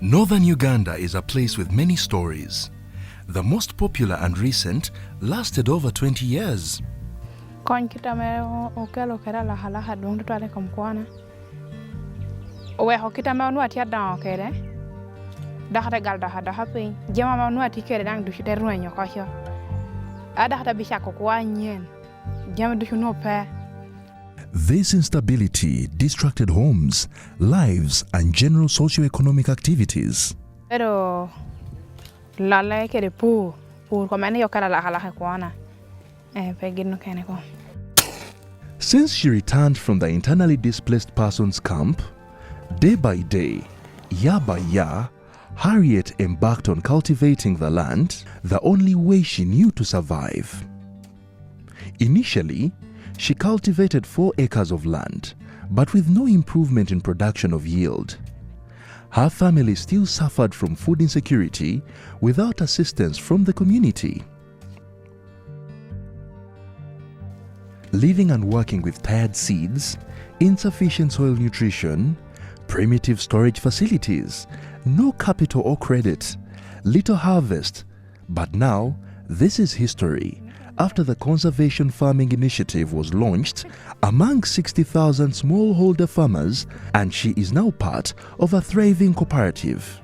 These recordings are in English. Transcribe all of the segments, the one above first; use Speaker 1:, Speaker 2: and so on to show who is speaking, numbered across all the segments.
Speaker 1: Northern Uganda is a place with many stories. The most popular and recent lasted over 20 years.
Speaker 2: Kony kitame okelo kera la hala dong tutale komkwana. Owe hokitame onwati adan okere. Dakata galda hada hapi. Jema ma onwati kere dang dushite ruenyo kasho. Adakata bishako kwa nyen. Jema dushu no pe.
Speaker 1: This instability distracted homes, lives, and general socio-economic activities.
Speaker 2: Pero lale kere pur komene yokara la hala kwana.
Speaker 1: Since she returned from the internally displaced persons camp, day by day, year by year, Harriet embarked on cultivating the land, the only way she knew to survive. Initially, she cultivated 4 acres of land, but with no improvement in production of yield. Her family still suffered from food insecurity without assistance from the community. Living and working with tired seeds, insufficient soil nutrition, primitive storage facilities, no capital or credit, little harvest. But now, this is history after the Conservation Farming Initiative was launched among 60,000 smallholder farmers, and she is now part of a thriving cooperative.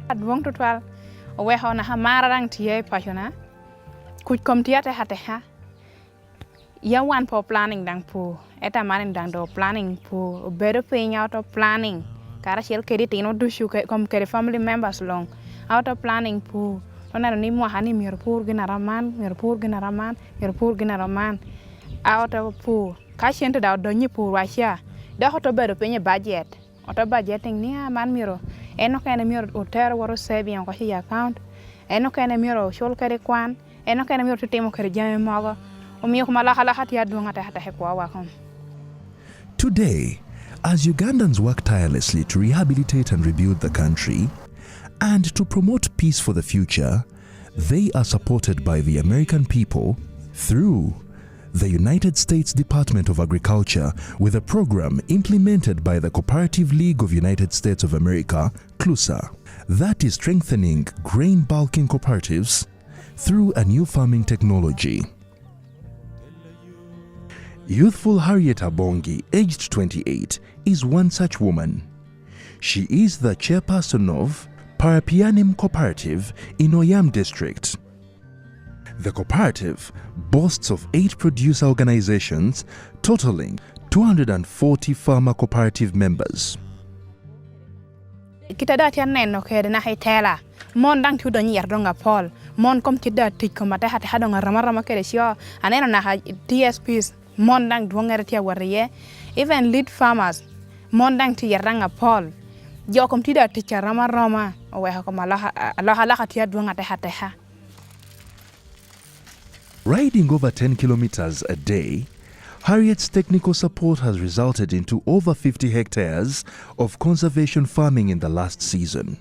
Speaker 2: Ya one for planning dang po, eta manin dang do planning po, better paying out of planning. Kara shell credit no do shu come kere family members long out of planning po. Ona ni mo hani mirpur ginaraman, out of po. Cash into da do ni po washa. Da hoto better pay budget. Auto budgeting ni man miro. Eno kana miro hotel waro saving on kashi account. Eno kana miro shol kere kwan. Eno kana miro to temo kere jame mago.
Speaker 1: Today, as Ugandans work tirelessly to rehabilitate and rebuild the country and to promote peace for the future, they are supported by the American people through the United States Department of Agriculture with a program implemented by the Cooperative League of United States of America, CLUSA, that is strengthening grain bulking cooperatives through a new farming technology. Youthful Harriet Abongi, aged 28, is one such woman. She is the chairperson of Parapianim Cooperative in Oyam District. The cooperative boasts of 8 producer organizations totaling 240 farmer cooperative members.
Speaker 2: Mon dang tu donyi yardonga Paul, mon kom tida tikomate hati hadonga rama kere sio, aneno na TSPs. Mondang duangertia warriye, even lead farmers, mondang ti yaranga Paul, jokom tida ticha rama, oweha aloha tia duangateha.
Speaker 1: Riding over 10 kilometers a day, Harriet's technical support has resulted into over 50 hectares of conservation farming in the last season.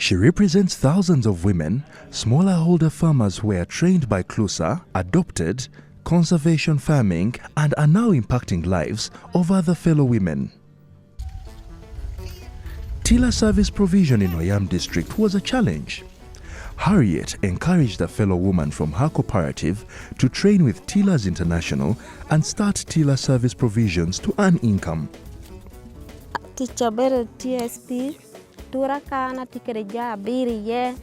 Speaker 1: She represents thousands of women, smallholder farmers who were trained by CLUSA, adopted conservation farming, and are now impacting lives of other fellow women. Tiller service provision in Oyam District was a challenge. Harriet encouraged a fellow woman from her cooperative to train with Tillers International and start Tiller service provisions to earn income.
Speaker 3: Teacher better TSP. Tura kana tikereja biri ye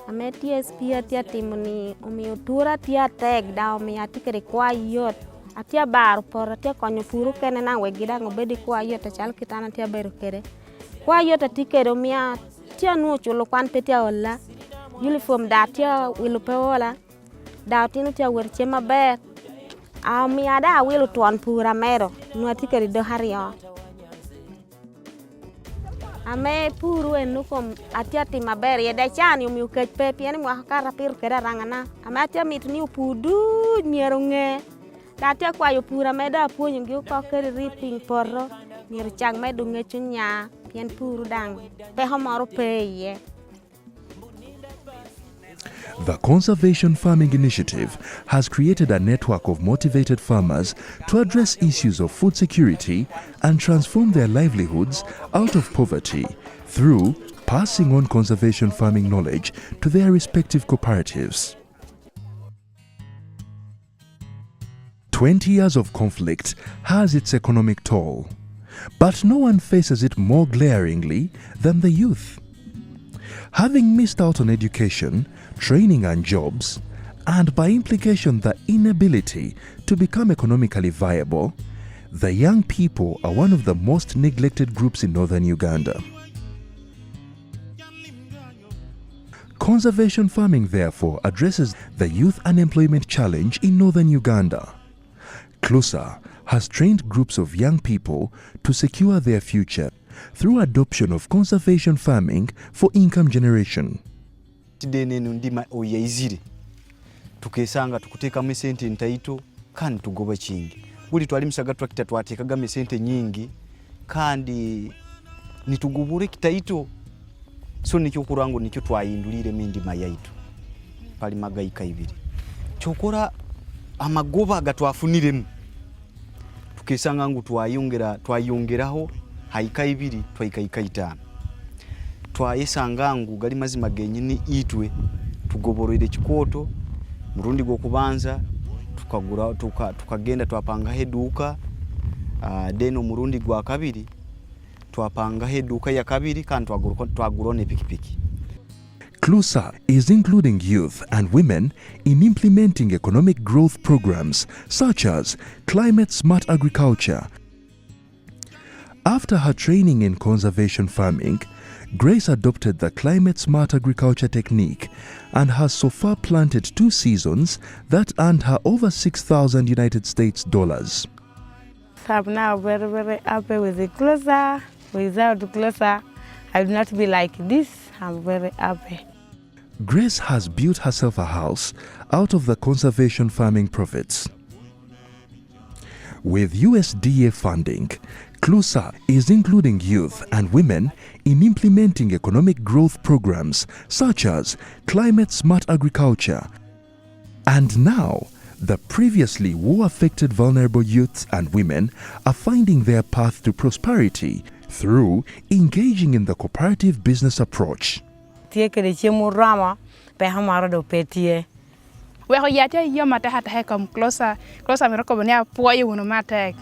Speaker 3: ame TSP atia timuni umi tura tia tag da umi atikere kwa yot atia bar por atia konyo furu kene na wegida ngobedi kwa yot chal kitana tia beru kere kwa yot atikere umi atia nu chulo kwan petia olla uniform da tia wilu peola da tinu tia werche maber umi ada wilu tuan pura mero nu atikere do hario. Ame puru enukom atia timaber ye da chani umi ukech pepi eni mwa kara piru kera rangana ame atia mitni upudu nyeronge atia kwa yopura meda punyu ngi uko keri ripping porro nyer chang medu ngechunya pien puru dang pe homoro pe ye.
Speaker 1: The Conservation Farming Initiative has created a network of motivated farmers to address issues of food security and transform their livelihoods out of poverty through passing on conservation farming knowledge to their respective cooperatives. 20 years of conflict has its economic toll, but no one faces it more glaringly than the youth. Having missed out on education, training and jobs, and by implication the inability to become economically viable, the young people are one of the most neglected groups in northern Uganda. Conservation farming therefore addresses the youth unemployment challenge in northern Uganda. CLUSA has trained groups of young people to secure their future through adoption of conservation farming for income generation.
Speaker 4: Ndima oyaizire tukesanga tukuteka sente ntaito kandi tugoba kingi buli twalimusaga tractor twatekaga sente nyingi kandi nitugubure kitaito so nikyo kurango nikyo twayindulire mindima yaitu pali magayika ibiri chokora amagoba gatwafuniremu tukesanga ngu twayongeraho haika ibiri twaika itano twayesanga ngu gali mazima genyini itwe tugoborere kikoto murundi gwo kubanza tukagura tukagenda twapanga heduka deno murundi gwa kabiri twapanga heduka ya kabiri kandi twagurone pikipiki.
Speaker 1: CLUSA is including youth and women in implementing economic growth programs such as climate smart agriculture. After her training in conservation farming, Grace adopted the climate smart agriculture technique and has so far planted 2 seasons that earned her over $6,000 United States dollars.
Speaker 5: I'm now very, very happy with the CLUSA. Without the CLUSA, I would not be like this. I'm very happy.
Speaker 1: Grace has built herself a house out of the conservation farming profits. With USDA funding, CLUSA is including youth and women in implementing economic growth programs such as climate smart agriculture. And now, the previously war-affected vulnerable youths and women are finding their path to prosperity through engaging in the cooperative business approach.
Speaker 2: Weho yate yo mate hata he kom CLUSA miroko bania puayo uno mate